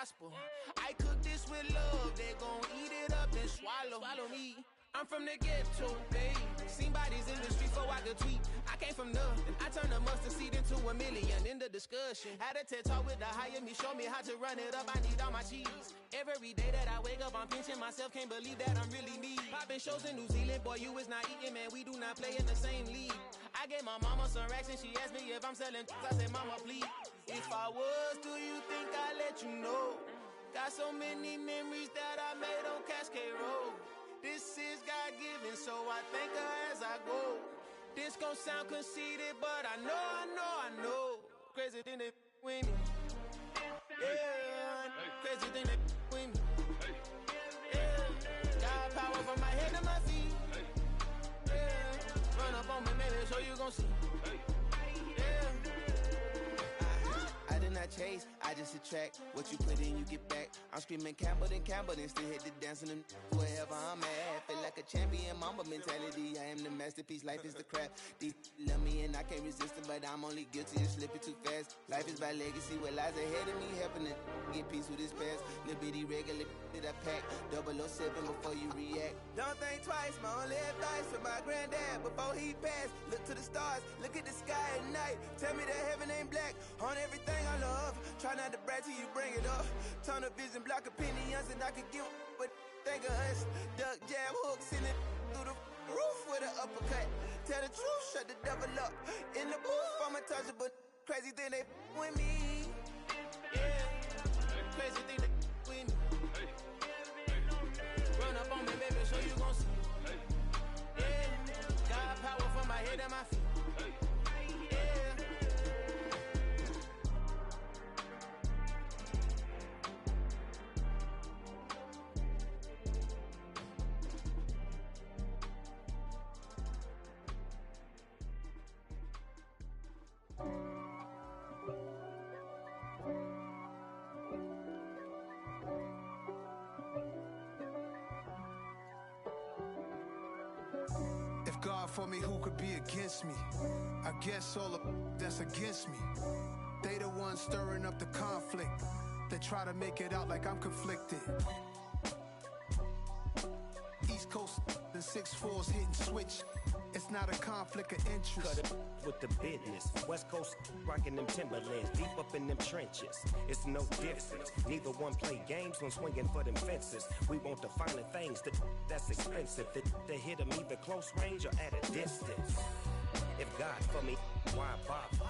gospel. I cook this with love, they gon' eat it up and swallow me. I'm from the ghetto, babe. Seen bodies in the street before I could tweet. I came from nothing. I turned a mustard seed into a million in the discussion. Had a TED talk with the higher me, show me how to run it up. I need all my cheese. Every day that I wake up, I'm pinching myself. Can't believe that I'm really me. Popping shows in New Zealand, boy, you is not eating, man. We do not play in the same league. I gave my mama some racks and she asked me if I'm selling. I said, mama, please. If I was, do you think I'd let you know? Got so many memories that I made on Cascade Road. This is God-given, so I thank her as I go. This gon' sound conceited, but I know. Crazy thing they with me. Yeah, crazy thing they with me. Yeah, got power from my head to my feet. Yeah, run up on me, maybe, so you gon' see. Yeah. I did not chase, I just attract. What you put in, you get back. I'm screaming Campbell, then still hit the dancing and wherever I'm at. Feel like a champion, mamba mentality. I am the masterpiece, life is the crap. These love me and I can't resist it, but I'm only guilty of slipping too fast. Life is by legacy, what lies ahead of me, helping to get peace with this past. Little bitty regular that I pack, 007 before you react. Don't think twice, my only advice for my granddad before he passed. Look to the stars, look at the sky at night. Tell me that heaven ain't black on everything I love. Try not to brag till you bring it up. Tunnel vision, block opinions, and I could give but think of us. Duck, jab, hooks in it through the roof with an uppercut. Tell the truth, shut the devil up. In the booth, I'm untouchable. Crazy thing they with me. Yeah, crazy thing they with me. Run up on me, baby, so you gon' see. Yeah, got power from my head and my feet. God for me, who could be against me? I guess all of that's against me. They the ones stirring up the conflict. They try to make it out like I'm conflicted. East Coast, the 6'4's hitting switch. It's not a conflict of interest. Cut it with the business. West Coast rocking them Timberlands, deep up in them trenches. It's no difference. Neither one play games when swinging for them fences. We want the finer things that's expensive. That hit them either close range or at a distance. If God for me, why bother?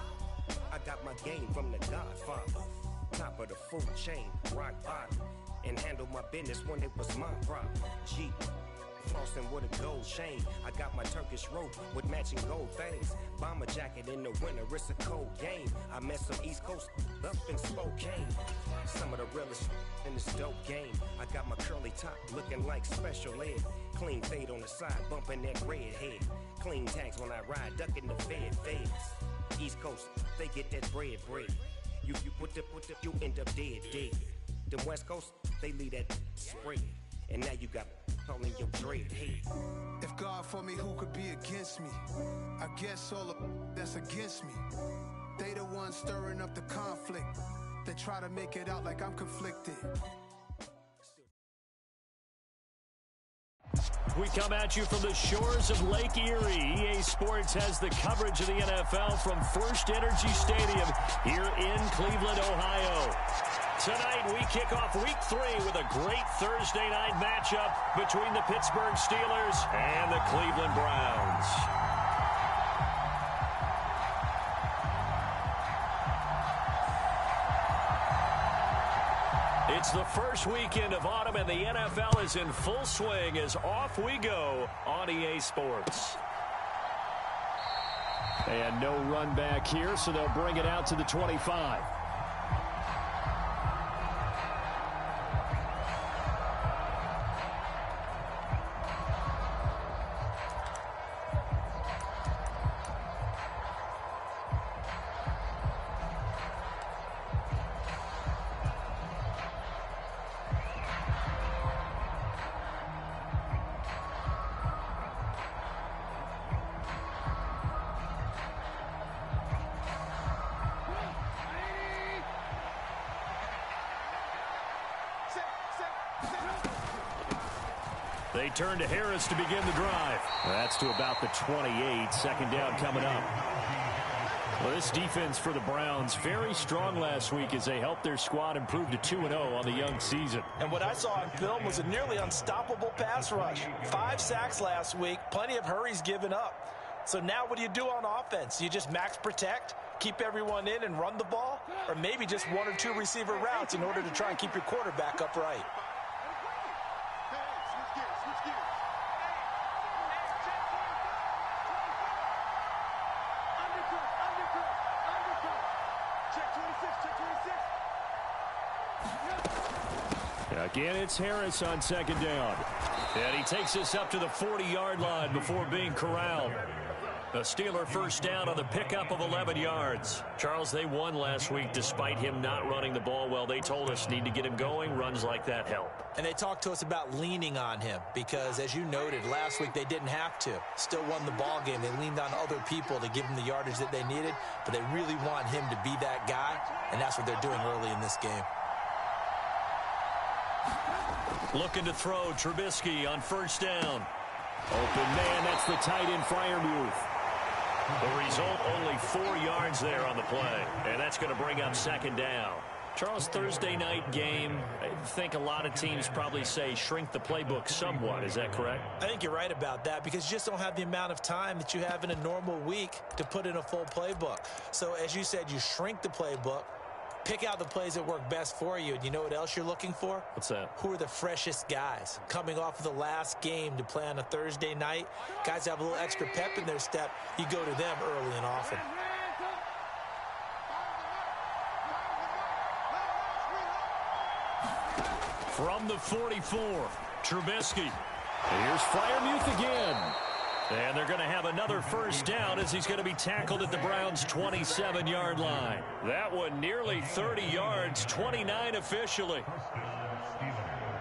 I got my game from the Godfather. Top of the food chain, rock bottom. And handle my business when it was my problem. Jeep. Flossing with a gold chain. I got my Turkish rope with matching gold things. Bomber jacket in the winter, it's a cold game. I met some East Coast up in Spokane. Some of the realest in this dope game. I got my curly top looking like special ed. Clean fade on the side, bumping that red head. Clean tags when I ride, ducking the feds. East Coast, they get that bread. You put you end up dead. Them West Coast, they leave that spread. And now you got all in your dread head. If God for me, who could be against me? I guess all of that's against me. They the ones stirring up the conflict. They try to make it out like I'm conflicted. We come at you from the shores of Lake Erie. EA Sports has the coverage of the NFL from First Energy Stadium here in Cleveland, Ohio. Tonight, we kick off Week 3 with a great Thursday night matchup between the Pittsburgh Steelers and the Cleveland Browns. It's the first weekend of autumn, and the NFL is in full swing as off we go on EA Sports. And no run back here, so they'll bring it out to the 25. They turn to Harris to begin the drive. That's to about the 28. Second down coming up. Well, this defense for the Browns, very strong last week as they helped their squad improve to 2-0 on the young season. And what I saw on film was a nearly unstoppable pass rush. 5 sacks last week, plenty of hurries given up. So now what do you do on offense? You just max protect, keep everyone in and run the ball, or maybe just 1 or 2 receiver routes in order to try and keep your quarterback upright. Again, it's Harris on second down. And he takes us up to the 40-yard line before being corralled. A Steeler first down on the pickup of 11 yards. Charles, they won last week despite him not running the ball well. They told us need to get him going. Runs like that help. And they talked to us about leaning on him because, as you noted, last week they didn't have to. Still won the ball game. They leaned on other people to give him the yardage that they needed, but they really want him to be that guy, and that's what they're doing early in this game. Looking to throw, Trubisky on first down. Open man, that's the tight end, Freiermuth. The result, only 4 yards there on the play, and that's going to bring up second down. Charles, Thursday night game, I think a lot of teams probably say shrink the playbook somewhat. Is that correct? I think you're right about that because you just don't have the amount of time that you have in a normal week to put in a full playbook. So, as you said, you shrink the playbook. Pick out the plays that work best for you. And you know what else you're looking for? What's that? Who are the freshest guys? Coming off of the last game to play on a Thursday night, guys have a little extra pep in their step. You go to them early and often. From the 44, Trubisky. Here's Freiermuth again. And they're going to have another first down as he's going to be tackled at the Browns' 27-yard line. That one nearly 30 yards, 29 officially.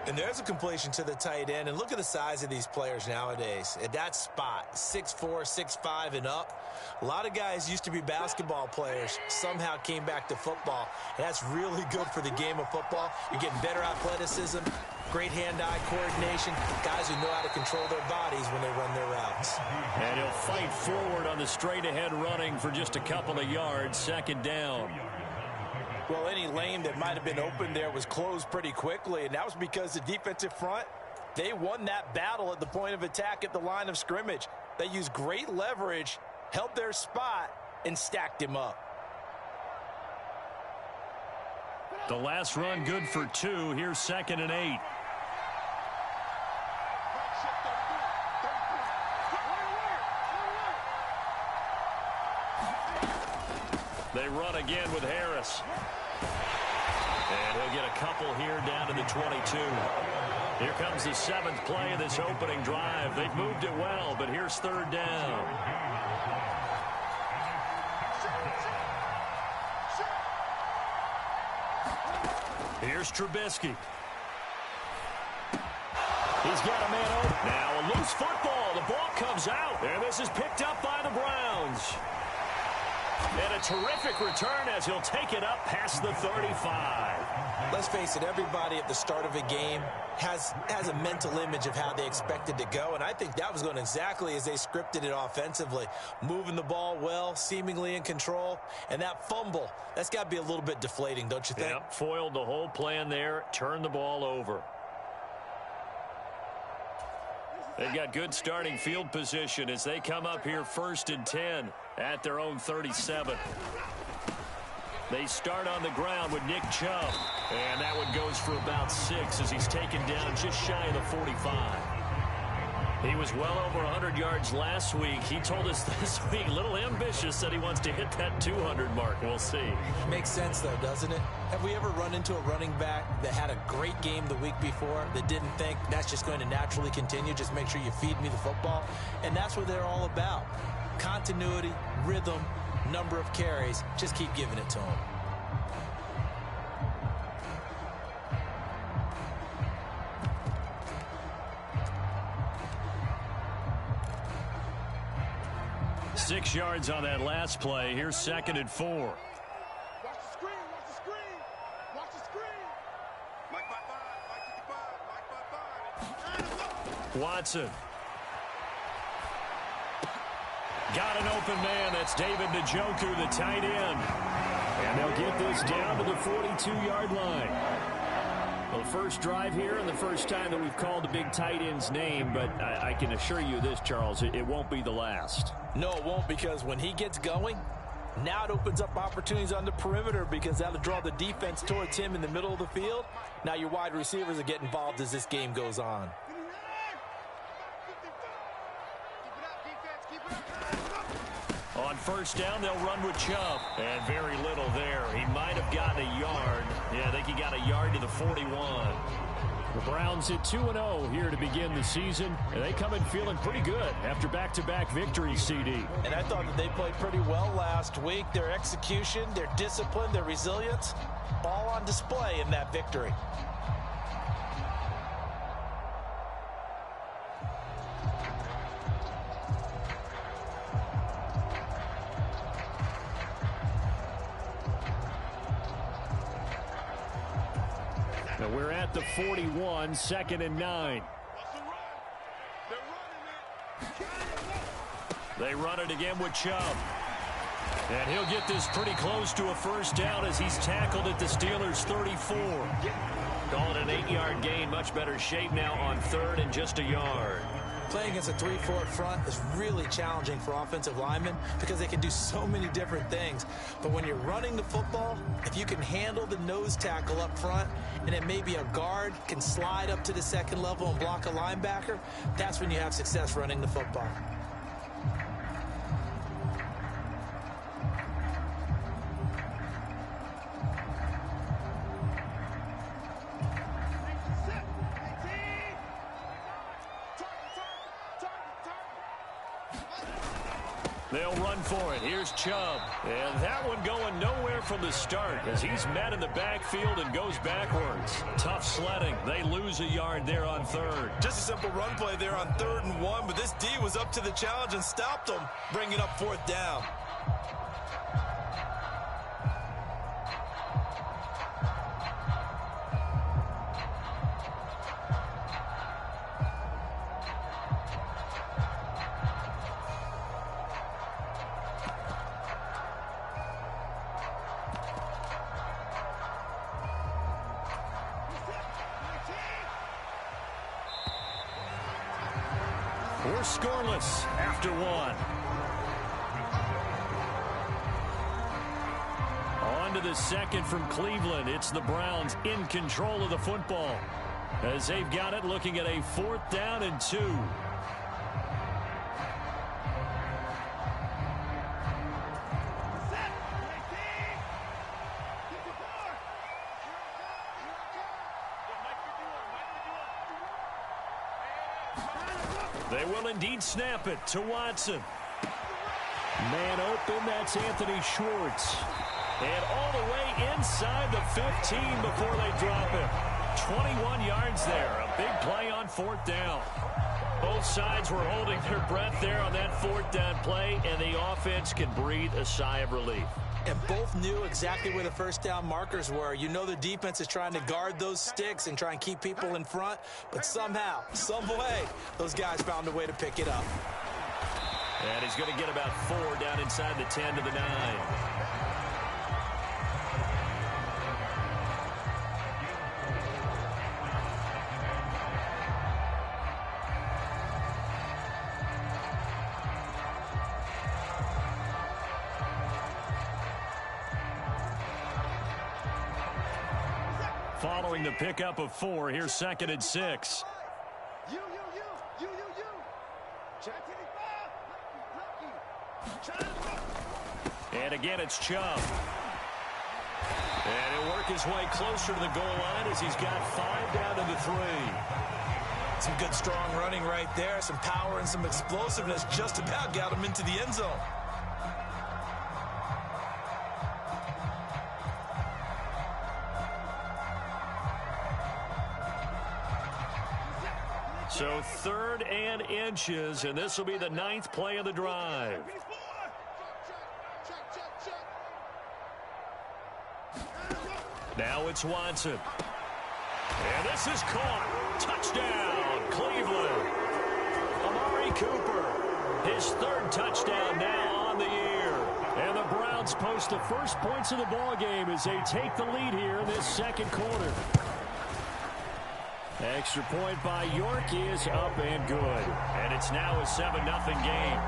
And there's a completion to the tight end. And look at the size of these players nowadays. At that spot, 6'4", 6'5", and up. A lot of guys used to be basketball players, somehow came back to football. And that's really good for the game of football. You're getting better athleticism, great hand-eye coordination, guys who know how to control their bodies when they run their routes. And he'll fight forward on the straight-ahead running for just a couple of yards, second down. Well, any lane that might have been open there was closed pretty quickly, and that was because the defensive front, they won that battle at the point of attack at the line of scrimmage. They used great leverage, held their spot, and stacked him up. The last run good for 2. Here's 2nd and 8. They run again with Harris. And he'll get a couple here down to the 22. Here comes the 7th play of this opening drive. They've moved it well, but here's third down. Here's Trubisky. He's got a man open. Now a loose football. The ball comes out. And this is picked up by the Browns. And a terrific return as he'll take it up past the 35. Let's face it, everybody at the start of a game has a mental image of how they expect it to go, and I think that was going exactly as they scripted it offensively. Moving the ball well, seemingly in control, and that fumble, that's got to be a little bit deflating, don't you think? Yep, foiled the whole plan there, turned the ball over. They've got good starting field position as they come up here 1st and 10 at their own 37. They start on the ground with Nick Chubb. And that one goes for about 6 as he's taken down just shy of the 45. He was well over 100 yards last week. He told us this week, a little ambitious, that he wants to hit that 200 mark. We'll see. Makes sense, though, doesn't it? Have we ever run into a running back that had a great game the week before that didn't think that's just going to naturally continue? Just make sure you feed me the football. And that's what they're all about. Continuity, rhythm, number of carries. Just keep giving it to them. Six yards on that last play. Here's 2nd and 4. Watch the screen, watch the screen, watch the screen. Mike 5-5, Mike 55, Mike 5-5. Watson. Got an open man. That's David Njoku, the tight end. And they'll get this down to the 42-yard line. Well, the first drive here and the first time that we've called the big tight end's name, but I can assure you this, Charles, it won't be the last. No, it won't, because when he gets going, now it opens up opportunities on the perimeter because that'll draw the defense towards him in the middle of the field. Now your wide receivers will get involved as this game goes on. On first down, they'll run with Chubb. And very little there. He might have gotten a yard. Yeah, I think he got a yard to the 41. The Browns at 2-0 here to begin the season. And they come in feeling pretty good after back-to-back victories, CD. And I thought that they played pretty well last week. Their execution, their discipline, their resilience, all on display in that victory. Now we're at the 41, 2nd and 9. They run it again with Chubb. And he'll get this pretty close to a first down as he's tackled at the Steelers' 34. Call it an 8-yard gain. Much better shape now on 3rd and just a yard. Playing against a 3-4 front is really challenging for offensive linemen because they can do so many different things. But when you're running the football, if you can handle the nose tackle up front and then maybe a guard can slide up to the second level and block a linebacker, that's when you have success running the football. They'll run for it. Here's Chubb. And that one going nowhere from the start as he's met in the backfield and goes backwards. Tough sledding. They lose a yard there on 3rd. Just a simple run play there on 3rd and 1, but this D was up to the challenge and stopped them, bringing up 4th down. We're scoreless after 1. On to the 2nd from Cleveland. It's the Browns in control of the football as they've got it, looking at a 4th down and 2. They will indeed snap it to Watson. Man open, that's Anthony Schwartz. And all the way inside the 15 before they drop him. 21 yards there. A big play on 4th down. Both sides were holding their breath there on that 4th down play, and the offense can breathe a sigh of relief. And both knew exactly where the first down markers were. You know the defense is trying to guard those sticks and try and keep people in front, but somehow, some way, those guys found a way to pick it up. And he's going to get about 4 down inside the 10 to the 9. Following the pickup of 4, here's 2nd and 6. You. And again, it's Chubb. And he'll work his way closer to the goal line as he's got 5 down to the 3. Some good, strong running right there. Some power and some explosiveness just about got him into the end zone. So 3rd and inches, and this will be the 9th play of the drive. Now it's Watson. And this is caught. Touchdown, Cleveland. Cooper. His third touchdown now on the year. And the Browns post the first points of the ball game as they take the lead here in this second quarter. Extra point by York is up and good. And it's now a 7-0 game.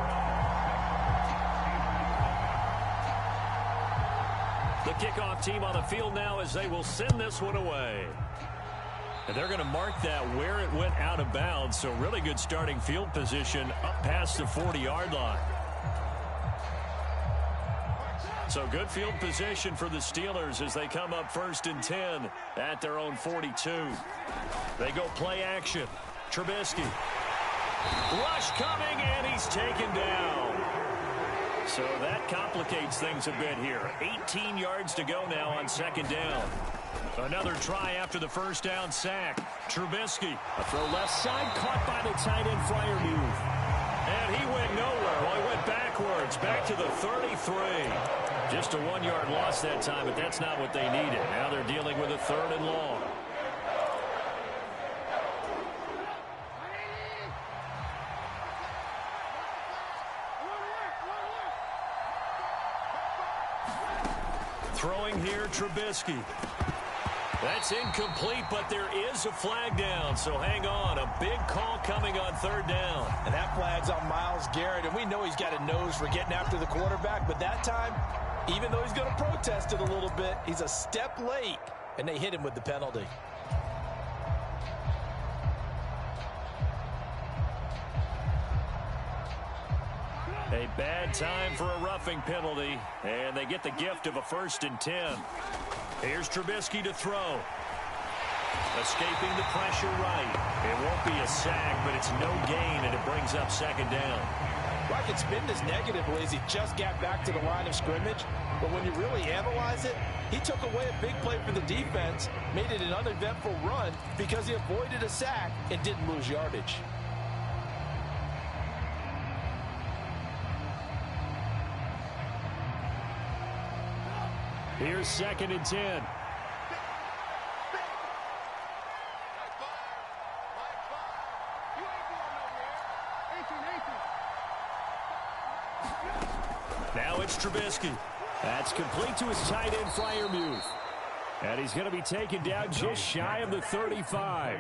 The kickoff team on the field now as they will send this one away. And they're going to mark that where it went out of bounds. So really good starting field position up past the 40-yard line. So good field position for the Steelers as they come up 1st and 10 at their own 42. They go play action. Trubisky. Rush coming, and he's taken down. So that complicates things a bit here. 18 yards to go now on 2nd down. Another try after the first down sack. Trubisky. A throw left side, caught by the tight end Freiermuth. And he went nowhere. Well, he went backwards, back to the 33. Just a 1-yard loss that time, but that's not what they needed. Now they're dealing with a 3rd and long. Throwing here, Trubisky. That's incomplete, but there is a flag down, so hang on. A big call coming on 3rd down. And that flag's on Myles Garrett, and we know he's got a nose for getting after the quarterback, but that time, even though he's going to protest it a little bit, he's a step late, and they hit him with the penalty. A bad time for a roughing penalty, and they get the gift of a 1st and 10. Here's Trubisky to throw. Escaping the pressure right. It won't be a sack, but it's no gain, and it brings up 2nd down. I can spin this negatively as he just got back to the line of scrimmage, but when you really analyze it, he took away a big play for the defense, made it an uneventful run because he avoided a sack and didn't lose yardage. Here's 2nd and 10. Now it's Trubisky. That's complete to his tight end, Freiermuth. And he's going to be taken down just shy of the 35.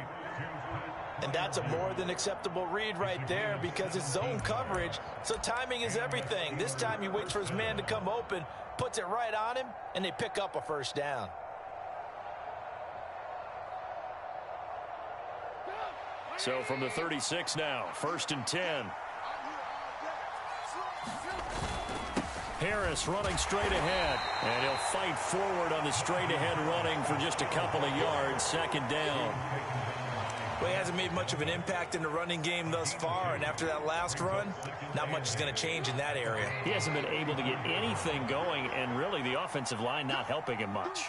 And that's a more than acceptable read right there because it's zone coverage, so timing is everything. This time he waits for his man to come open, puts it right on him, and they pick up a 1st down. So from the 36 now, 1st and 10. Harris running straight ahead, and he'll fight forward on the straight ahead running for just a couple of yards. 2nd down. Well, he hasn't made much of an impact in the running game thus far, and after that last run, not much is going to change in that area. He hasn't been able to get anything going, and really the offensive line not helping him much.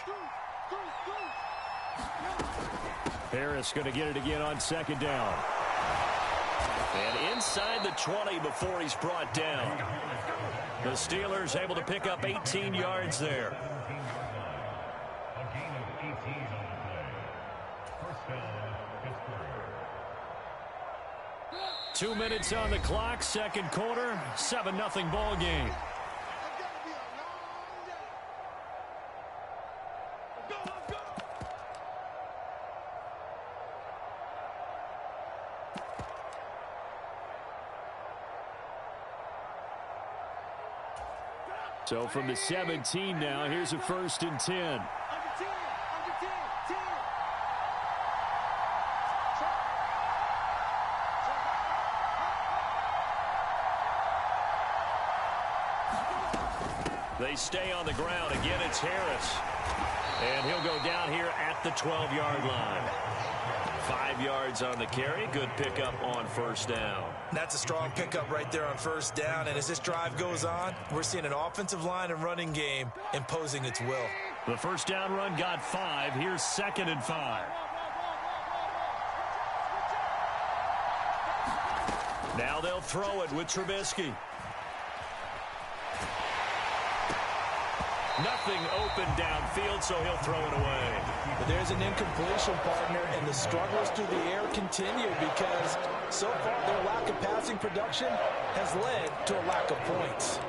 Harris going to get it again on 2nd down. And inside the 20 before he's brought down. The Steelers able to pick up 18 yards there. 2 minutes on the clock, 2nd quarter, 7-0 ball game. So from the 17 now, here's a 1st and 10. They stay on the ground. Again, it's Harris. And he'll go down here at the 12-yard line. 5 yards on the carry. Good pickup on 1st down. That's a strong pickup right there on 1st down. And as this drive goes on, we're seeing an offensive line and running game imposing its will. The 1st down run got 5. Here's 2nd and 5. Now they'll throw it with Trubisky. Nothing open downfield, so he'll throw it away. But there's an incompletion, partner, and the struggles through the air continue because so far their lack of passing production has led to a lack of points.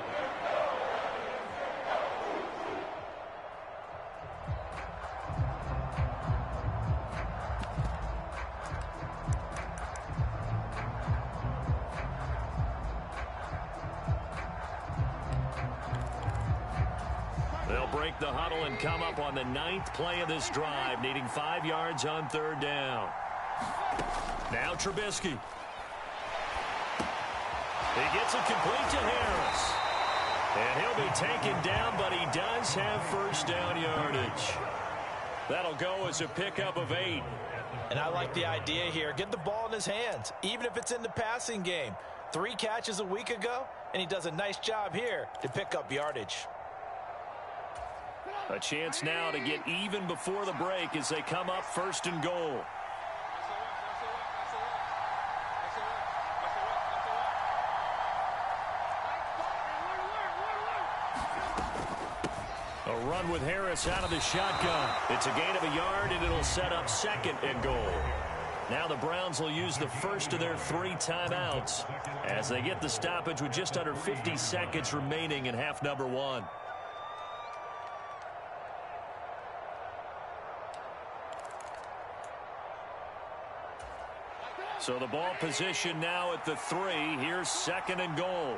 They'll break the huddle and come up on the 9th play of this drive, needing 5 yards on 3rd down. Now Trubisky. He gets it complete to Harris. And he'll be taken down, but he does have 1st down yardage. That'll go as a pickup of 8. And I like the idea here. Get the ball in his hands, even if it's in the passing game. 3 catches a week ago, and he does a nice job here to pick up yardage. A chance now to get even before the break as they come up 1st and goal. A run with Harris out of the shotgun. It's a gain of a yard, and it'll set up 2nd and goal. Now the Browns will use the first of their 3 timeouts as they get the stoppage with just under 50 seconds remaining in half number 1. So the ball position now at the 3. Here's 2nd and goal.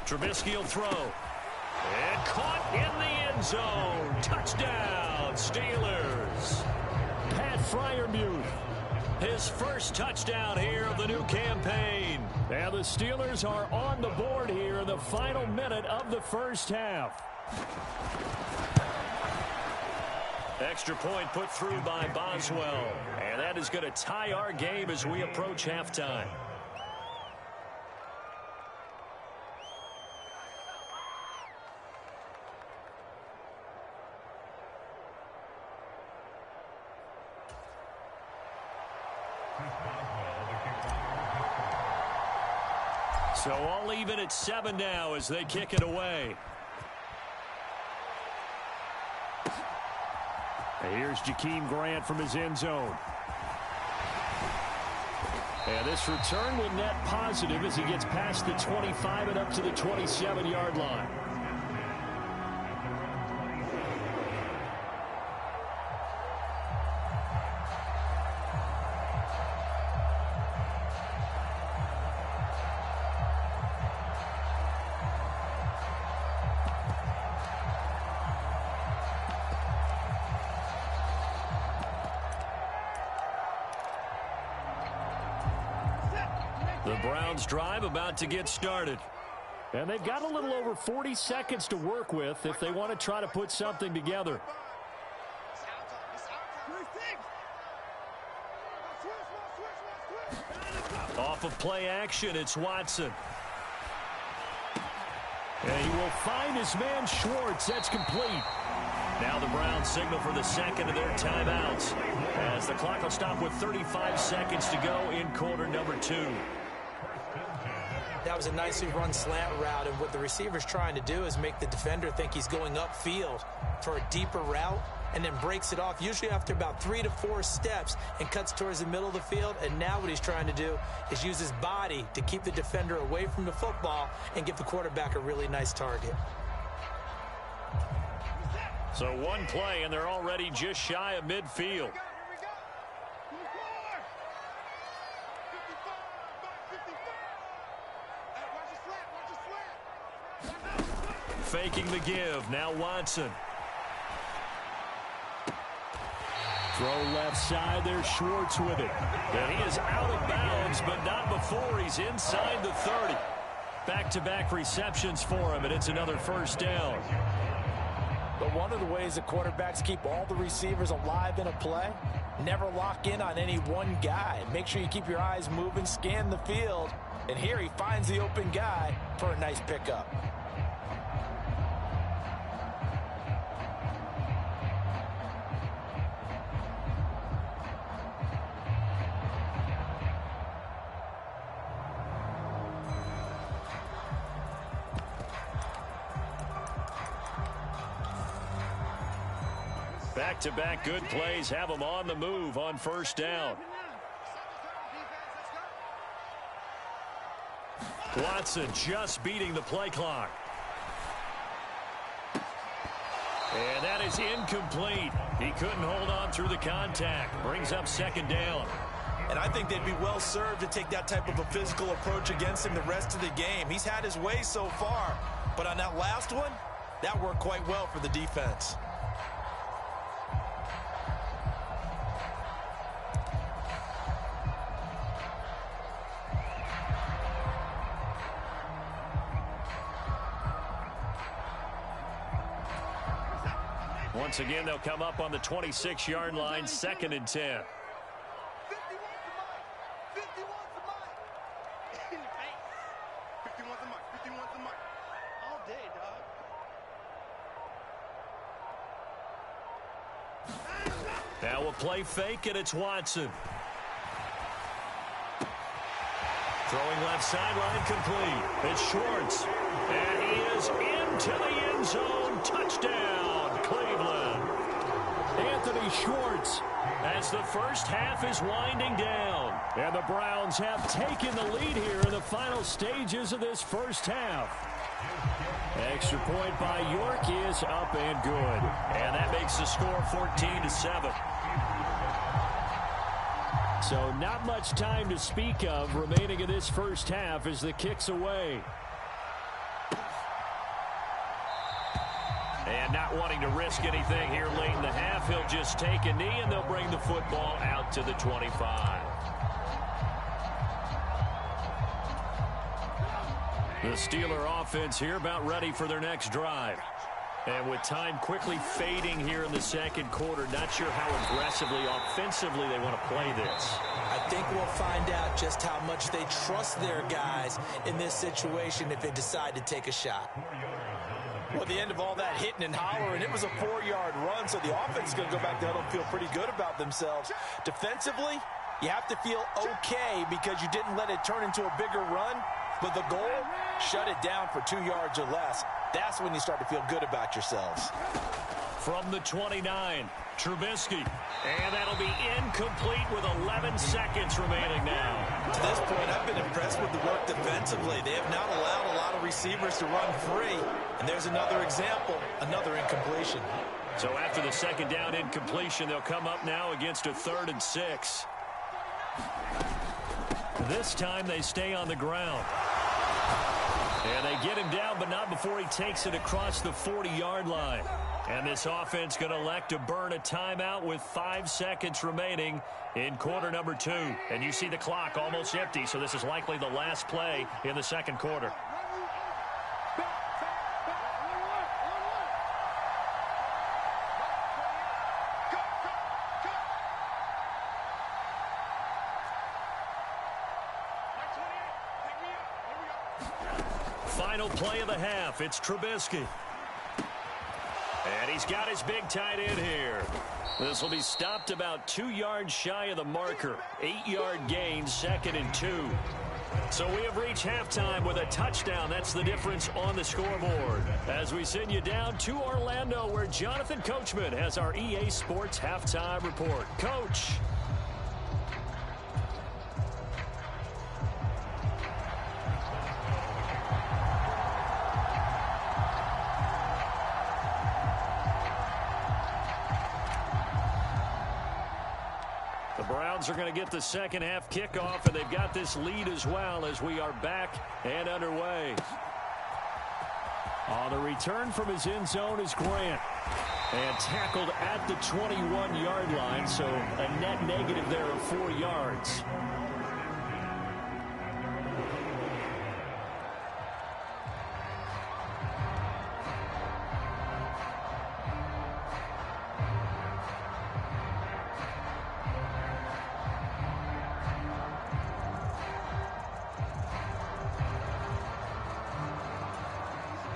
Trubisky will throw. And caught in the end zone. Touchdown, Steelers. Pat Freiermuth, his first touchdown here of the new campaign. And the Steelers are on the board here in the final minute of the 1st half. Extra point put through by Boswell. And that is going to tie our game as we approach halftime. So all even at 7 now as they kick it away. And here's Jakeem Grant from his end zone. And this return will net positive as he gets past the 25 and up to the 27-yard line. The Browns drive about to get started. And they've got a little over 40 seconds to work with if they want to try to put something together. Off of play action, it's Watson. And he will find his man Schwartz. That's complete. Now the Browns signal for the 2nd of their timeouts as the clock will stop with 35 seconds to go in quarter number 2. That was a nicely run slant route, and what the receiver's trying to do is make the defender think he's going upfield for a deeper route and then breaks it off, usually after about 3 to 4 steps, and cuts towards the middle of the field. And now what he's trying to do is use his body to keep the defender away from the football and give the quarterback a really nice target. So one play, and they're already just shy of midfield. Faking the give. Now Watson. Throw left side. There's Schwartz with it. And he is out of bounds, but not before he's inside the 30. Back-to-back receptions for him, and it's another 1st down. But one of the ways that quarterbacks keep all the receivers alive in a play, never lock in on any one guy. Make sure you keep your eyes moving, scan the field, and here he finds the open guy for a nice pickup. Back-to-back good plays have them on the move on first down. Watson just beating the play clock. And that is incomplete. He couldn't hold on through the contact. Brings up second down. And I think they'd be well served to take that type of a physical approach against him the rest of the game. He's had his way so far, but on that last one, that worked quite well for the defense. Once again, they'll come up on the 26-yard line, 2nd and 10. 51's the mark. All day, dog. Now a play fake, and it's Watson. Throwing left sideline complete. It's Schwartz. And he is into the end zone. Touchdown, Cleveland. Anthony Schwartz, as the first half is winding down. And the Browns have taken the lead here in the final stages of this first half. Extra point by York is up and good. And that makes the score 14-7. So not much time to speak of remaining in this first half as the kick's away. And not wanting to risk anything here late in the half, he'll just take a knee and they'll bring the football out to the 25. The Steeler offense here about ready for their next drive. And with time quickly fading here in the second quarter, not sure how aggressively, offensively they want to play this. I think we'll find out just how much they trust their guys in this situation if they decide to take a shot. Well, at the end of all that hitting and hollering, it was a 4-yard run, so the offense is going to go back there and feel pretty good about themselves. Defensively, you have to feel okay because you didn't let it turn into a bigger run, but the goal, shut it down for 2 yards or less. That's when you start to feel good about yourselves. From the 29, Trubisky. And that'll be incomplete with 11 seconds remaining now. To this point, I've been impressed with the work defensively. They have not allowed a lot of receivers to run free. And there's another example, another incompletion. So after the second down incompletion, they'll come up now against a 3rd and 6. This time they stay on the ground. And they get him down, but not before he takes it across the 40-yard line. And this offense going to elect to burn a timeout with 5 seconds remaining in quarter number 2. And you see the clock almost empty, so this is likely the last play in the second quarter. Final play of the half. It's Trubisky. And he's got his big tight end here. This will be stopped about 2 yards shy of the marker. 8-yard gain, 2nd and 2. So we have reached halftime with a touchdown. That's the difference on the scoreboard. As we send you down to Orlando, where Jonathan Coachman has our EA Sports halftime report. Coach. Browns are going to get the second half kickoff, and they've got this lead as well as we are back and underway. On the return from his end zone is Grant. And tackled at the 21-yard line, so a net negative there of 4 yards.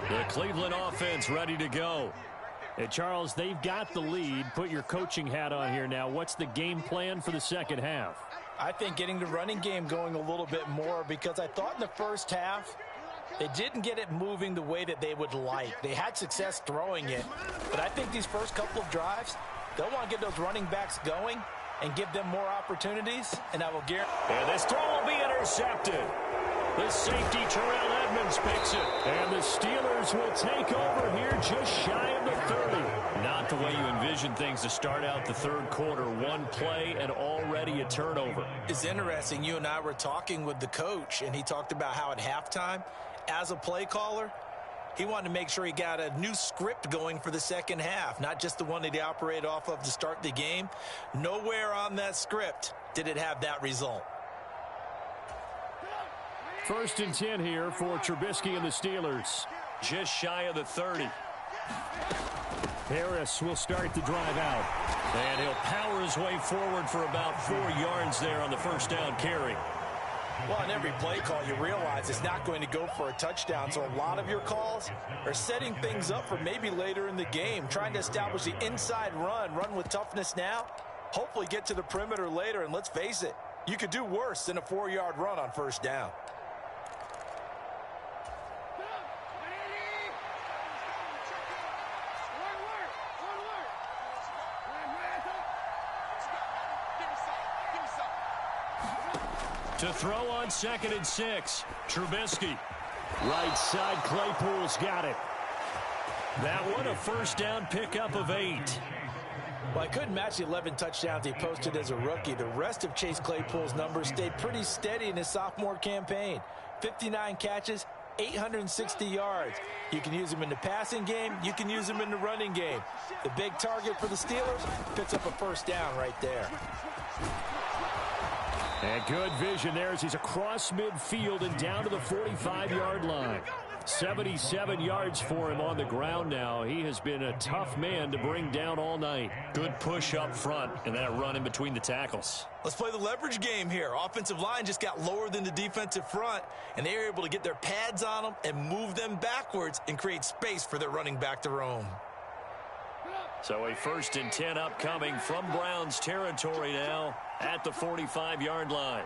The Cleveland offense ready to go. Hey, Charles, they've got the lead. Put your coaching hat on here now. What's the game plan for the second half? I think getting the running game going a little bit more, because I thought in the first half they didn't get it moving the way that they would like. They had success throwing it, but I think these first couple of drives, they'll want to get those running backs going and give them more opportunities, and I will guarantee. And this throw will be intercepted. The safety, Terrell Edmonds, picks it. And the Steelers will take over here just shy of the 30. Not the way you envision things to start out the third quarter. One play and already a turnover. It's interesting. You and I were talking with the coach, and he talked about how at halftime, as a play caller, he wanted to make sure he got a new script going for the second half, not just the one that he operated off of to start the game. Nowhere on that script did it have that result. 1st and 10 here for Trubisky and the Steelers. Just shy of the 30. Harris will start the drive out. And he'll power his way forward for about 4 yards there on the first down carry. Well, on every play call, you realize it's not going to go for a touchdown. So a lot of your calls are setting things up for maybe later in the game, trying to establish the inside run with toughness now, hopefully get to the perimeter later. And let's face it, you could do worse than a 4-yard run on first down. To throw on 2nd and 6, Trubisky. Right side, Claypool's got it. That one a first down pickup of 8. Well, I couldn't match the 11 touchdowns he posted as a rookie. The rest of Chase Claypool's numbers stayed pretty steady in his sophomore campaign. 59 catches, 860 yards. You can use him in the passing game. You can use him in the running game. The big target for the Steelers picks up a first down right there. And good vision there as he's across midfield and down to the 45-yard line. 77 yards for him on the ground now. He has been a tough man to bring down all night. Good push up front and that run in between the tackles. Let's play the leverage game here. Offensive line just got lower than the defensive front, and they were able to get their pads on them and move them backwards and create space for their running back to roam. So a 1st and 10 upcoming from Browns territory now at the 45-yard line.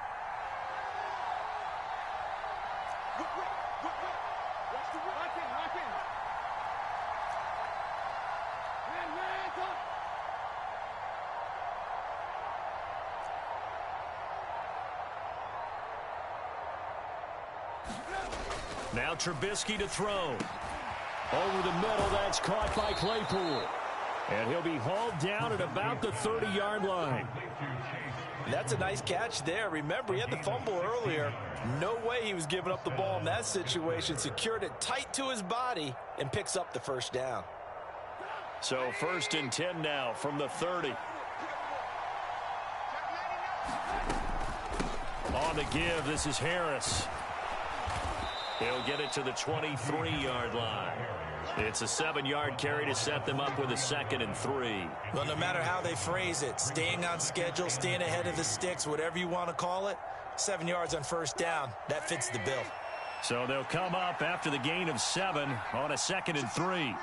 Now Trubisky to throw. Over the middle, that's caught by Claypool. And he'll be hauled down at about the 30-yard line. That's a nice catch there. Remember, he had the fumble earlier. No way he was giving up the ball in that situation. Secured it tight to his body and picks up the first down. So 1st and 10 now from the 30. On the give, this is Harris. He'll get it to the 23-yard line. It's a 7-yard carry to set them up with a 2nd and 3. Well, no matter how they phrase it, staying on schedule, staying ahead of the sticks, whatever you want to call it, 7 yards on first down, that fits the bill. So they'll come up after the gain of 7 on a 2nd and 3.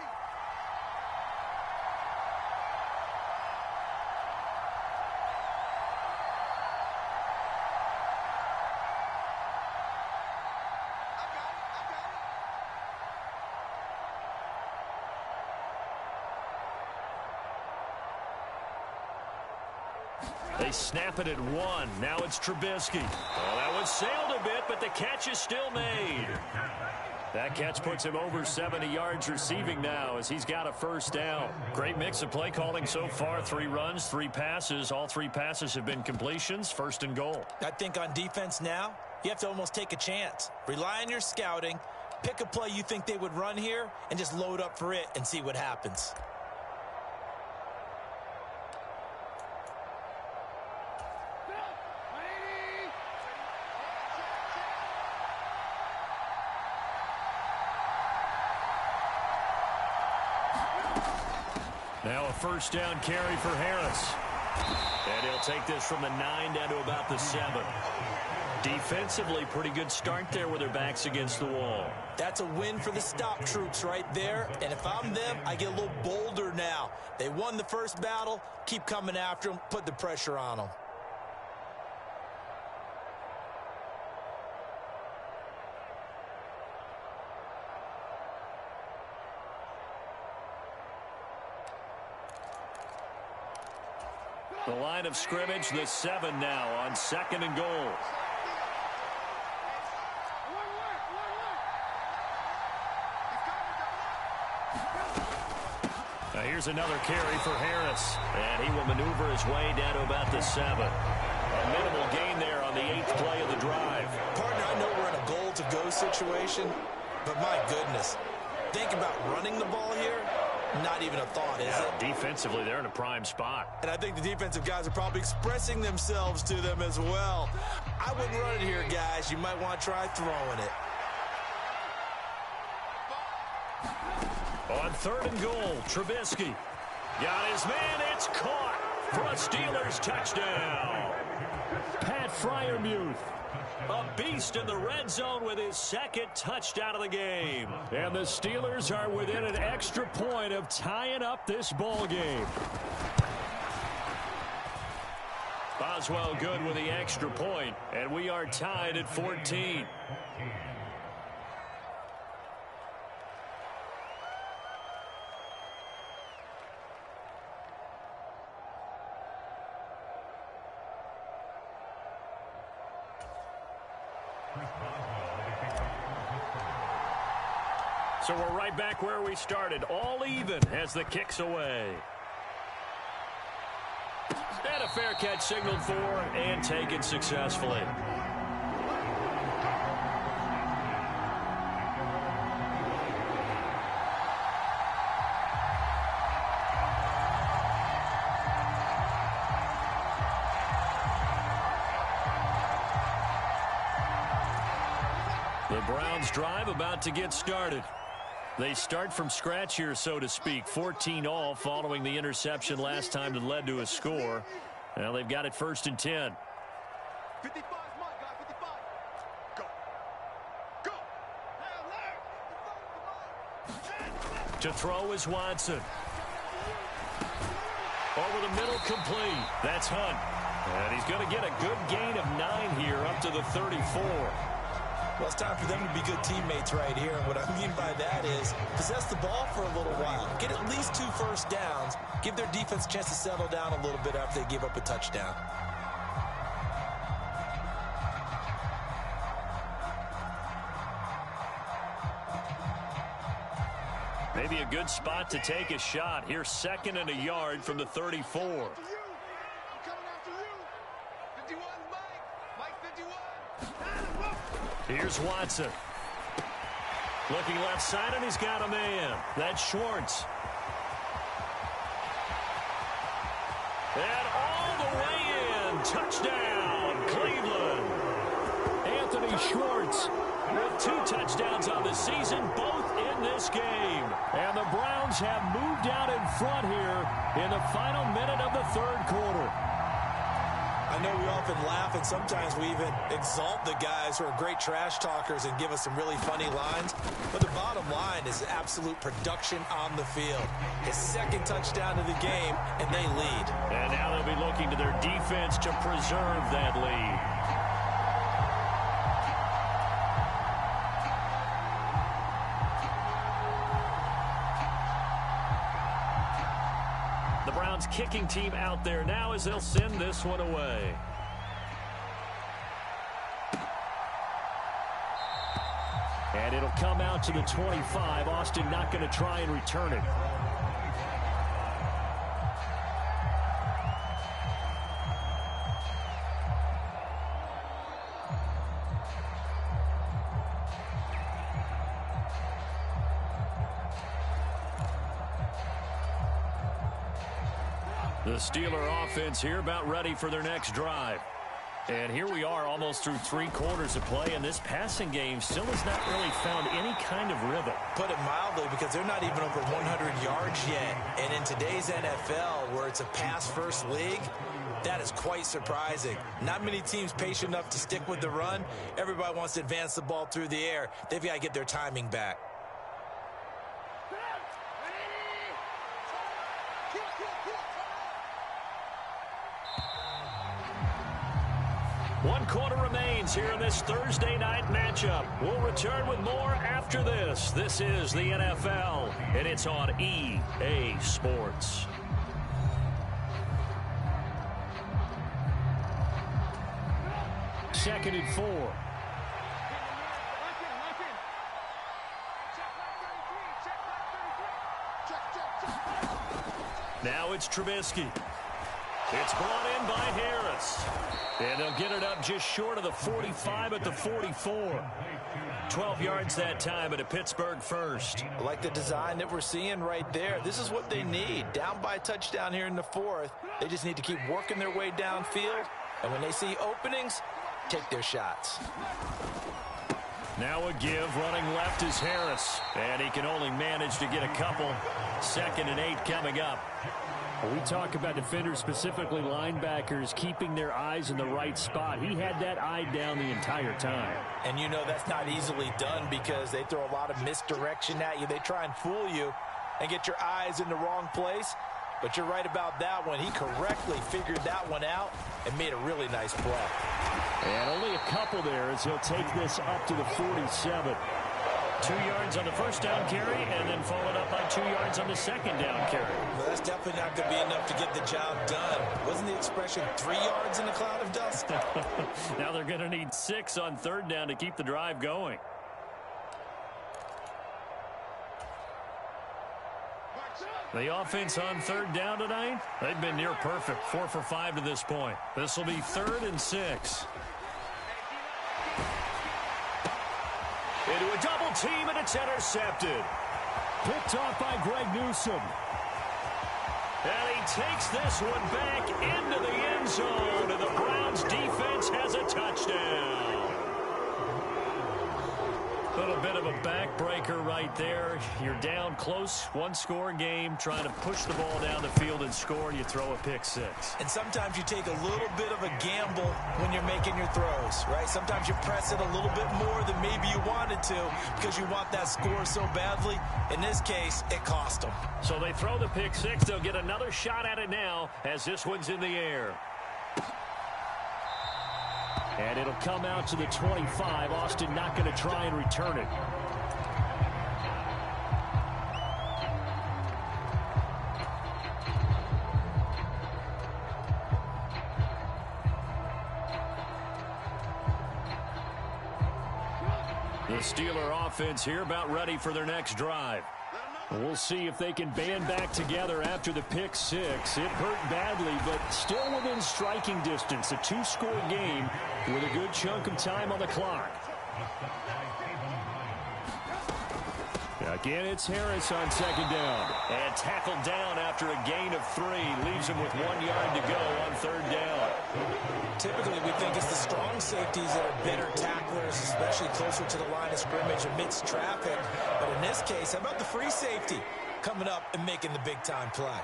They snap it at 1. Now it's Trubisky. Well, that one sailed a bit, but the catch is still made. That catch puts him over 70 yards receiving now as he's got a first down. Great mix of play calling so far. 3 runs, 3 passes. All 3 passes have been completions. 1st and goal. I think on defense now, you have to almost take a chance. Rely on your scouting. Pick a play you think they would run here and just load up for it and see what happens. Now a first down carry for Harris. And he'll take this from the 9 down to about the 7. Defensively, pretty good start there with their backs against the wall. That's a win for the stop troops right there. And if I'm them, I get a little bolder now. They won the first battle. Keep coming after them. Put the pressure on them. The line of scrimmage, the 7 now on 2nd and goal. Now here's another carry for Harris. And he will maneuver his way down to about the 7. A minimal gain there on the 8th play of the drive. Partner, I know we're in a goal-to-go situation, but my goodness. Think about running the ball here. Not even a thought, is it? Defensively, they're in a prime spot. And I think the defensive guys are probably expressing themselves to them as well. I wouldn't run it here, guys. You might want to try throwing it. On 3rd and goal, Trubisky. Got his man, it's caught for a Steelers touchdown. Pat Freiermuth, a beast in the red zone with his 2nd touchdown of the game. And the Steelers are within an extra point of tying up this ball game. Boswell good with the extra point, and we are tied at 14. So we're right back where we started, all even as the kick's away. And a fair catch signaled for and taken successfully. The Browns drive about to get started. They start from scratch here, so to speak. 14-all following the interception last time that led to a score. Now they've got it 1st and 10. 55 is mine, guys. 55. Go. Go. To throw is Watson. Over the middle, complete. That's Hunt. And he's going to get a good gain of 9 here up to the 34. Well, it's time for them to be good teammates right here. And what I mean by that is possess the ball for a little while. Get at least 2 first downs. Give their defense a chance to settle down a little bit after they give up a touchdown. Maybe a good spot to take a shot. Here's 2nd and a yard from the 34. I'm coming after you. 51 is Mike. Mike 51. Here's Watson. Looking left side, and he's got a man. That's Schwartz. And all the way in. Touchdown, Cleveland. Anthony Schwartz with 2 touchdowns on the season, both in this game. And the Browns have moved out in front here in the final minute of the 3rd quarter. I know we often laugh, and sometimes we even exalt the guys who are great trash talkers and give us some really funny lines. But the bottom line is absolute production on the field. His 2nd touchdown of the game, and they lead. And now they'll be looking to their defense to preserve that lead. The Browns kicking team out there now as they'll send this one away. And it'll come out to the 25. Austin not going to try and return it. The Steeler offense here about ready for their next drive. And here we are almost through 3 quarters of play, and this passing game still has not really found any kind of rhythm. Put it mildly, because they're not even over 100 yards yet. And in today's NFL, where it's a pass-first league, that is quite surprising. Not many teams patient enough to stick with the run. Everybody wants to advance the ball through the air. They've got to get their timing back. One quarter remains here in this Thursday night matchup. We'll return with more after this. This is the NFL, and it's on EA Sports. Second and 4. Now it's Trubisky. It's brought in by Harris. And they'll get it up just short of the 45 at the 44. 12 yards that time at a Pittsburgh first. I like the design that we're seeing right there. This is what they need. Down by a touchdown here in the 4th. They just need to keep working their way downfield. And when they see openings, take their shots. Now a give. Running left is Harris. And he can only manage to get a couple. 2nd and 8 coming up. When we talk about defenders, specifically linebackers, keeping their eyes in the right spot. He had that eye down the entire time. And you know that's not easily done because they throw a lot of misdirection at you. They try and fool you and get your eyes in the wrong place. But you're right about that one. He correctly figured that one out and made a really nice play. And only a couple there as he'll take this up to the 47. 2 yards on the first down carry, and then followed up by 2 yards on the second down carry. Well, that's definitely not going to be enough to get the job done. Wasn't the expression 3 yards in a cloud of dust? Now they're going to need 6 on 3rd down to keep the drive going. The offense on 3rd down tonight, they've been near perfect. 4 for 5 to this point. This will be 3rd and 6. Into a double team, and it's intercepted. Picked off by Greg Newsome. And he takes this one back into the end zone, and the Browns defense has a touchdown. A little bit of a backbreaker right there. You're down close, 1-score game, trying to push the ball down the field and score, and you throw a pick 6. And sometimes you take a little bit of a gamble when you're making your throws, right? Sometimes you press it a little bit more than maybe you wanted to because you want that score so badly. In this case, it cost them. So they throw the pick 6. They'll get another shot at it now as this one's in the air. And it'll come out to the 25. Austin not going to try and return it. The Steeler offense here about ready for their next drive. We'll see if they can band back together after the pick 6. It hurt badly, but still within striking distance. A 2-score game with a good chunk of time on the clock. Again, it's Harris on 2nd down. And tackled down after a gain of 3. Leaves him with 1 yard to go on 3rd down. Typically, we think it's the strong safeties that are better tacklers, especially closer to the line of scrimmage amidst traffic. But in this case, how about the free safety coming up and making the big-time play?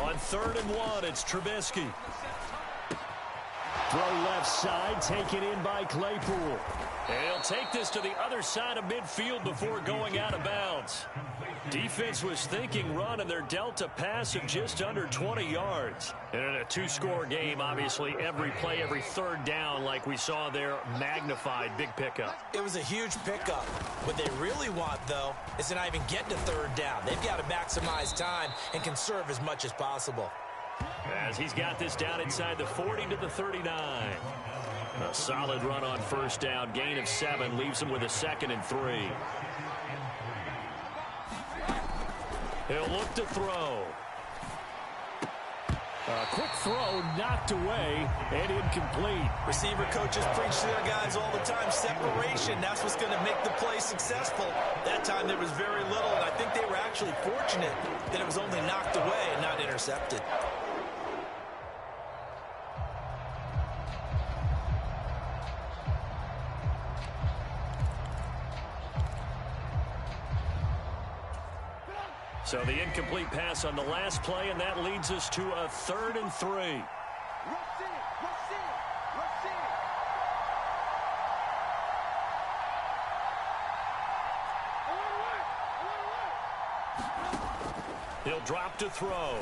On 3rd and 1, it's Trubisky. Throw left side, taken in by Claypool. And he'll take this to the other side of midfield before going out of bounds. Defense was thinking run, and they're dealt a pass of just under 20 yards. And in a 2-score game, obviously, every play, every 3rd down, like we saw there, magnified, big pickup. It was a huge pickup. What they really want, though, is to not even get to 3rd down. They've got to maximize time and conserve as much as possible. As he's got this down inside the 40 to the 39. A solid run on 1st down. Gain of 7 leaves him with a 2nd and 3. He'll look to throw. A quick throw knocked away and incomplete. Receiver coaches preach to their guys all the time. Separation, that's what's going to make the play successful. That time there was very little, and I think they were actually fortunate that it was only knocked away and not intercepted. So the incomplete pass on the last play, and that leads us to a 3rd and 3. He'll drop to throw.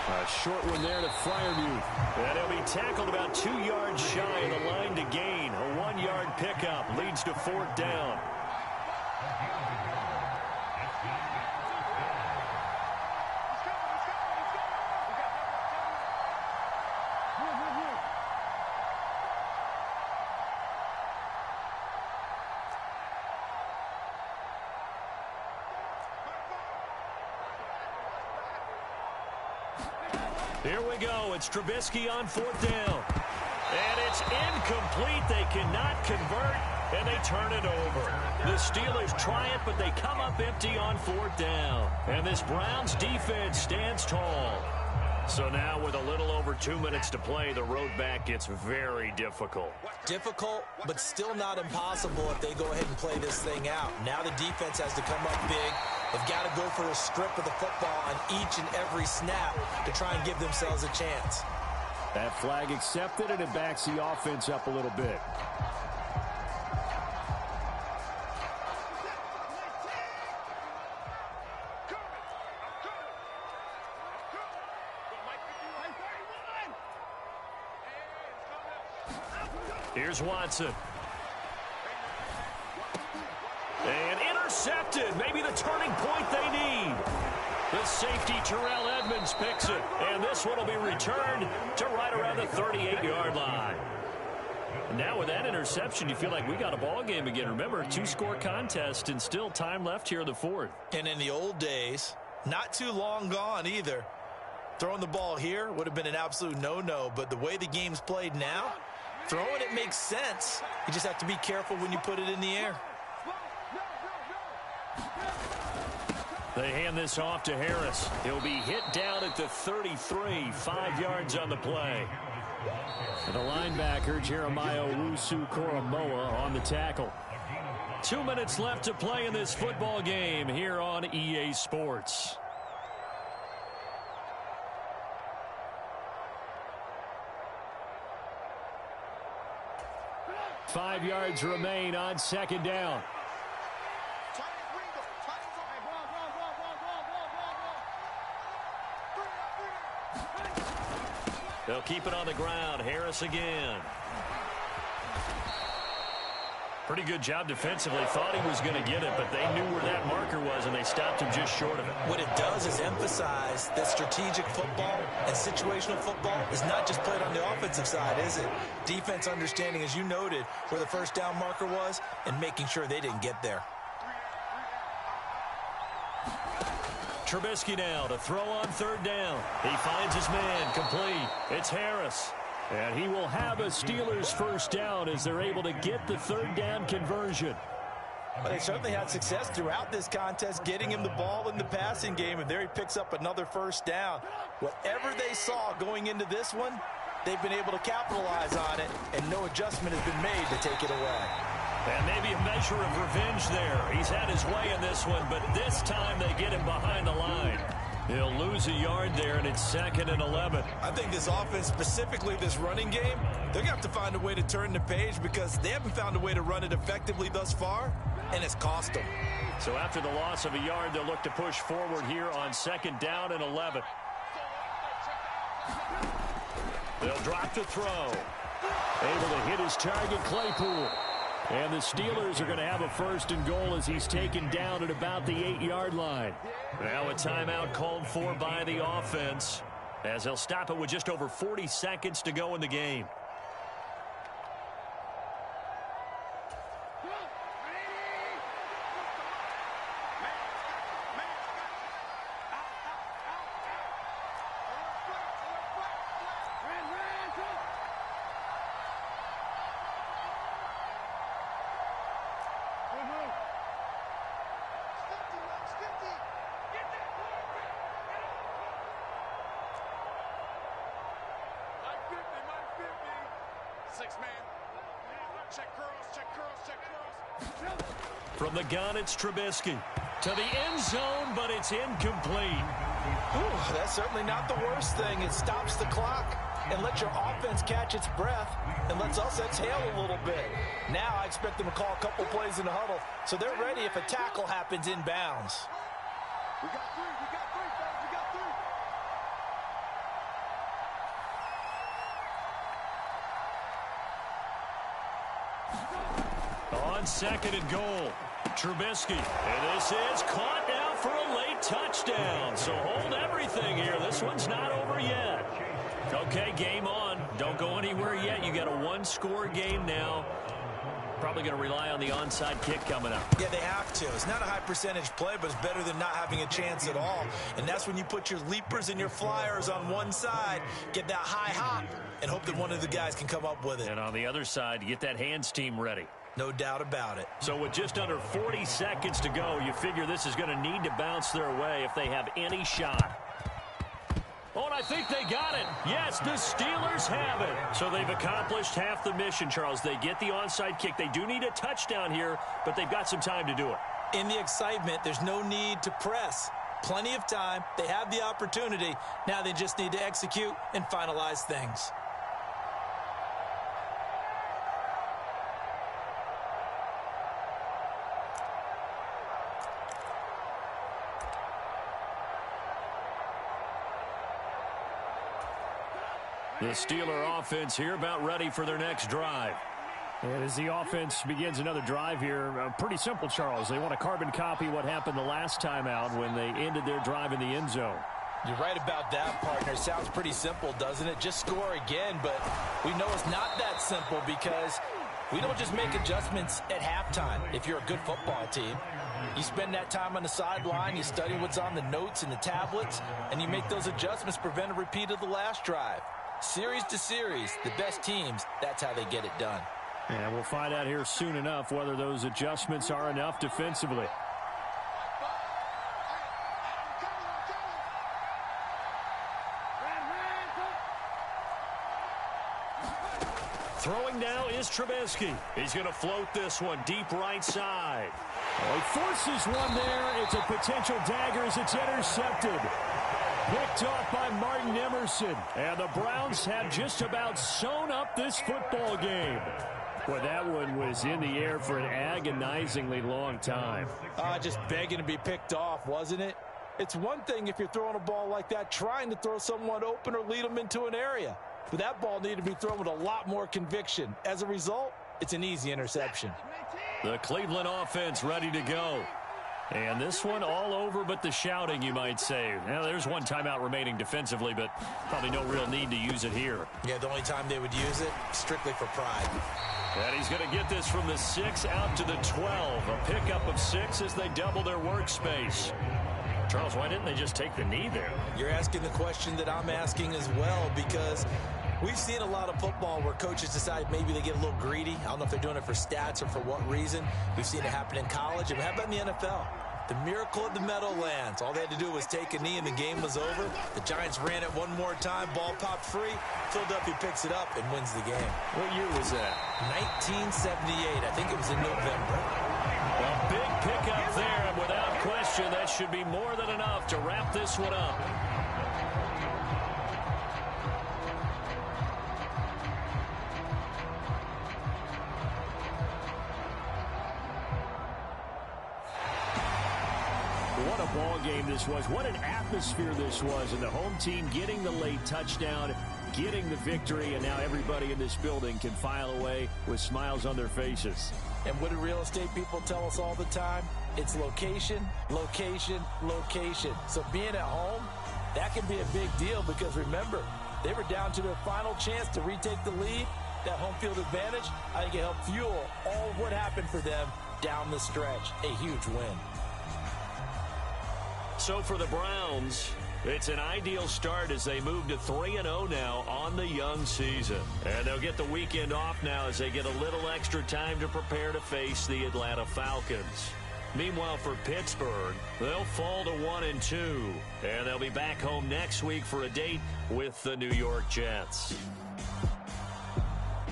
A short one there to Freiermuth. And he'll be tackled about 2 yards shy of the line to gain. A 1-yard pickup leads to 4th down. Here we go. It's Trubisky on 4th down. And it's incomplete. They cannot convert, and they turn it over. The Steelers try it, but they come up empty on 4th down. And this Browns defense stands tall. So now with a little over 2 minutes to play, the road back gets very difficult. Difficult, but still not impossible if they go ahead and play this thing out. Now the defense has to come up big. They've got to go for a strip of the football on each and every snap to try and give themselves a chance. That flag accepted, and it backs the offense up a little bit. Here's Watson. And intercepted. Maybe the turning point they need. The safety, Terrell Edmonds, picks it. And this one will be returned to right around the 38-yard line. Now with that interception, you feel like we got a ball game again. Remember, 2-score contest and still time left here in the 4th. And in the old days, not too long gone either, throwing the ball here would have been an absolute no-no. But the way the game's played now, throwing it makes sense. You just have to be careful when you put it in the air. They hand this off to Harris. He'll be hit down at the 33, 5 yards on the play. And the linebacker, Jeremiah Owusu-Koramoah, on the tackle. 2 minutes left to play in this football game here on EA Sports. Five yards remain on 2nd down. They'll keep it on the ground. Harris again. Pretty good job defensively. Thought he was going to get it, but they knew where that marker was, and they stopped him just short of it. What it does is emphasize that strategic football and situational football is not just played on the offensive side, is it? Defense understanding, as you noted, where the 1st down marker was and making sure they didn't get there. Trubisky now to throw on 3rd down. He finds his man, complete. It's Harris. And he will have a Steelers 1st down as they're able to get the 3rd down conversion. Well, they certainly had success throughout this contest, getting him the ball in the passing game, and there he picks up another 1st down. Whatever they saw going into this one, they've been able to capitalize on it, and no adjustment has been made to take it away. And maybe a measure of revenge there. He's had his way in this one, but this time they get him behind the line. He'll lose a yard there, and it's 2nd and 11. I think this offense, specifically this running game, they're going to have to find a way to turn the page because they haven't found a way to run it effectively thus far, and it's cost them. So after the loss of a yard, they'll look to push forward here on 2nd down and 11. They'll drop to throw. Able to hit his target, Claypool. And the Steelers are going to have a 1st and goal as he's taken down at about the 8-yard line. Now a timeout called for by the offense as they'll stop it with just over 40 seconds to go in the game. Check curls, check curls, check curls. From the gun, it's Trubisky. To the end zone, but it's incomplete. Ooh, that's certainly not the worst thing. It stops the clock and lets your offense catch its breath and lets us exhale a little bit. Now I expect them to call a couple plays in the huddle so they're ready if a tackle happens inbounds. We got three, fellas, we got three. On second and goal, Trubisky. And this is caught now for a late touchdown. So hold everything here. This one's not over yet. Okay, game on. Don't go anywhere yet. You got a one-score game now. Probably going to rely on the onside kick coming up. Yeah, they have to. It's not a high percentage play, but it's better than not having a chance at all. And that's when you put your leapers and your flyers on one side, get that high hop, and hope that one of the guys can come up with it. And on the other side, get that hands team ready. No doubt about it. So with just under 40 seconds to go, you figure this is going to need to bounce their way if they have any shot. Oh, and I think they got it. Yes, the Steelers have it. So they've accomplished half the mission, Charles. They get the onside kick. They do need a touchdown here, but they've got some time to do it. In the excitement, there's no need to press. Plenty of time. They have the opportunity. Now they just need to execute and finalize things. The Steeler offense here about ready for their next drive. And as the offense begins another drive here, pretty simple, Charles. They want to carbon copy what happened the last time out when they ended their drive in the end zone. You're right about that, partner. Sounds pretty simple, doesn't it? Just score again, but we know it's not that simple because we don't just make adjustments at halftime. If you're a good football team, you spend that time on the sideline, you study what's on the notes and the tablets, and you make those adjustments to prevent a repeat of the last drive. Series to series, the best teams, that's how they get it done. And we'll find out here soon enough whether those adjustments are enough defensively. Throwing now is Trubisky. He's going to float this one deep right side. Well, he forces one there. It's a potential dagger as it's intercepted. Picked off by Martin Emerson. And the Browns have just about sewn up this football game. Boy, that one was in the air for an agonizingly long time. Just begging to be picked off, wasn't it? It's one thing if you're throwing a ball like that, trying to throw someone open or lead them into an area. But that ball needed to be thrown with a lot more conviction. As a result, it's an easy interception. The Cleveland offense ready to go. And this one all over but the shouting, you might say. Now, there's one timeout remaining defensively, but probably no real need to use it here. Yeah, the only time they would use it, strictly for pride. And he's going to get this from the 6 out to the 12. A pickup of 6 as they double their workspace. Charles, why didn't they just take the knee there? You're asking the question that I'm asking as well, because we've seen a lot of football where coaches decide maybe they get a little greedy. I don't know if they're doing it for stats or for what reason. We've seen it happen in college. And how about in the NFL? The miracle of the Meadowlands. All they had to do was take a knee and the game was over. The Giants ran it one more time. Ball popped free. Philadelphia picks it up and wins the game. What year was that? 1978. I think it was in November. A big pickup there, and without question, that should be more than enough to wrap this one up. What a ball game this was. What an atmosphere this was. And the home team getting the late touchdown, getting the victory, and now everybody in this building can file away with smiles on their faces. And what do real estate people tell us all the time? It's location, location, location. So being at home, that can be a big deal because remember, they were down to their final chance to retake the lead. That home field advantage, I think it helped fuel all of what happened for them down the stretch. A huge win. So for the Browns, it's an ideal start as they move to 3-0 now on the young season. And they'll get the weekend off now as they get a little extra time to prepare to face the Atlanta Falcons. Meanwhile, for Pittsburgh, they'll fall to 1-2. And they'll be back home next week for a date with the New York Jets.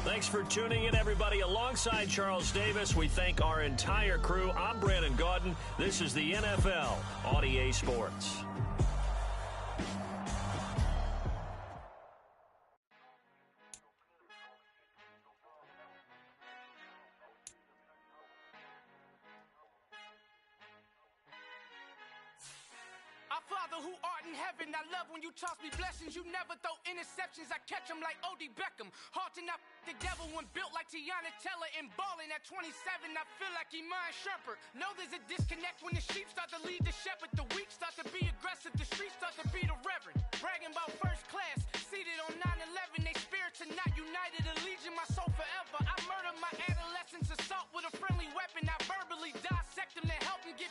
Thanks for tuning in, everybody. Alongside Charles Davis, we thank our entire crew. I'm Brandon Gaudin. This is the NFL on EA Sports. Father who art in heaven, I love when you toss me blessings. You never throw interceptions, I catch them like O.D. Beckham. Hard to not the devil when built like Tiana Teller and balling at 27. I feel like Iman Shumpert. Know there's a disconnect when the sheep start to lead the shepherd. The weak start to be aggressive, the streets start to be the reverend. Bragging about first class, seated on 9/11. They spirits are not united, a legion, my soul forever. I murdered my adolescence, assault with a friendly weapon. I verbally dissect them to help them get